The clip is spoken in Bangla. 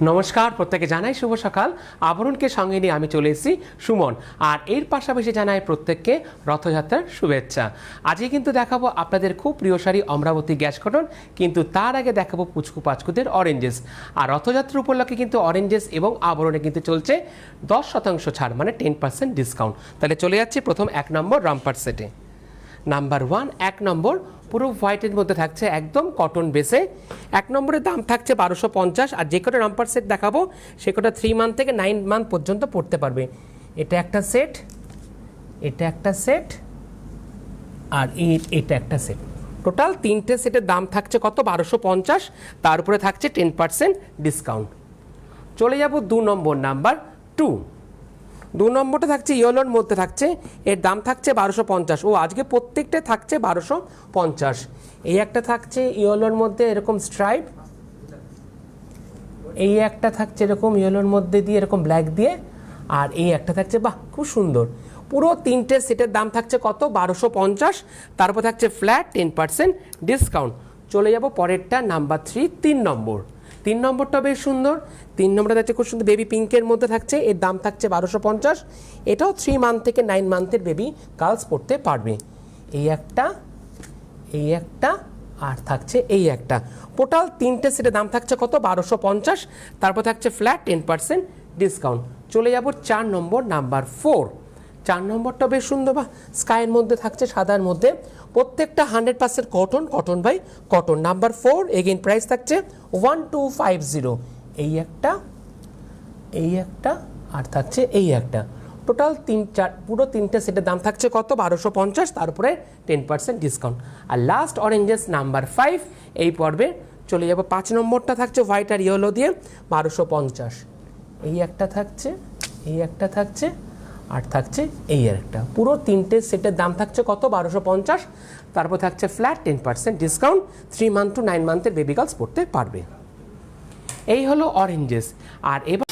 নমস্কার, প্রত্যেকে জানাই শুভ সকাল। আবরণকে সঙ্গে নিয়ে আমি চলে এসেছি সুমন, আর এর পাশাপাশি জানাই প্রত্যেককে রথযাত্রার শুভেচ্ছা। আজকে কিন্তু দেখাবো আপনাদের খুব প্রিয় শাড়ি অমরাবতী গ্যাস কটন, কিন্তু তার আগে দেখাবো পুচকু পাচকুদের অরেঞ্জেস। আর রথযাত্রা উপলক্ষে কিন্তু অরেঞ্জেস এবং আবরণে কিন্তু চলছে 10% ছাড়, মানে 10% ডিসকাউন্ট। তাহলে চলে যাচ্ছি প্রথম 1 নম্বর রামপার সেটে। নাম্বার 1, 1 নম্বর পুরো হোয়াইটের মধ্যে থাকছে, একদম কটন বেসে। 1 নম্বরের দাম থাকছে 1250। আর যে কটা রামপার সেট দেখাবো সে কটা 3 মান্থ থেকে 9 মান্থ পর্যন্ত পড়তে পারবে। এটা একটা সেট, এটা একটা সেট, আর এটা একটা সেট। টোটাল 3টে সেটের দাম থাকছে কত? 1250। তার উপরে থাকছে 10% ডিসকাউন্ট। চলে যাব 2 নম্বর, নাম্বার 2। 2 নম্বরটা থাকছে ইয়েলোর মধ্যে থাকছে, এর দাম থাকছে 1250। ও আজকে প্রত্যেকটা থাকছে 1250। এই একটা থাকছে ইয়েলোর মধ্যে এরকম স্ট্রাইপ, এই একটা থাকছে এরকম ইয়েলোর মধ্যে দিয়ে এরকম ব্ল্যাক দিয়ে, আর এই একটা থাকছে, বাহ খুব সুন্দর। পুরো 3টে সেটের দাম থাকছে কত? 1250। তারপর থাকছে ফ্ল্যাট 10% ডিসকাউন্ট। চলে যাব পরেরটা, নাম্বার 3, 3 নম্বর। 3 নম্বরটা বেশ সুন্দর। 3 নম্বরটা থাকছে খুব সুন্দর, বেবি পিঙ্কের মধ্যে থাকছে, এর দাম থাকছে 1250। এটাও 3 মান্থ থেকে 9 মান্থের বেবি গার্লস পড়তে পারবে। এই একটা, এই একটা, আর থাকছে এই একটা। টোটাল 3টে সেটের দাম থাকছে কত? 1250। তারপর থাকছে ফ্ল্যাট 10% ডিসকাউন্ট। চলে যাব 4 নম্বর, নাম্বার 4। 4 নম্বরটা বেশ সুন্দর, বা স্কাইয়ের মধ্যে থাকছে, সাদার মধ্যে। প্রত্যেকটা 100% cotton, cotton by cotton. Number 4, again price থাকছে 1250। এই একটা, এই একটা, আর থাকছে এই একটা। টোটাল 3-4 পুরো 3টে সেটের দাম থাকছে কত? 1250। তারপরে 10% ডিসকাউন্ট। আর লাস্ট অরেঞ্জেস, নাম্বার 5 এই পর্বে। চলে যাব 5 নম্বরটা থাকছে হোয়াইট আর ইয়েলো দিয়ে 1250। এই একটা থাকছে, এই একটা থাকছে, আর থাকছে এই একটা। পুরো 3টে সেটের দাম থাকছে কত? 1250। তারপর থাকছে ফ্ল্যাট 10% ডিসকাউন্ট। 3 মান্থ টু 9 মান্থের বেবি গার্লস পড়তে পারবে। এই হলো অরেঞ্জেস। আর এবার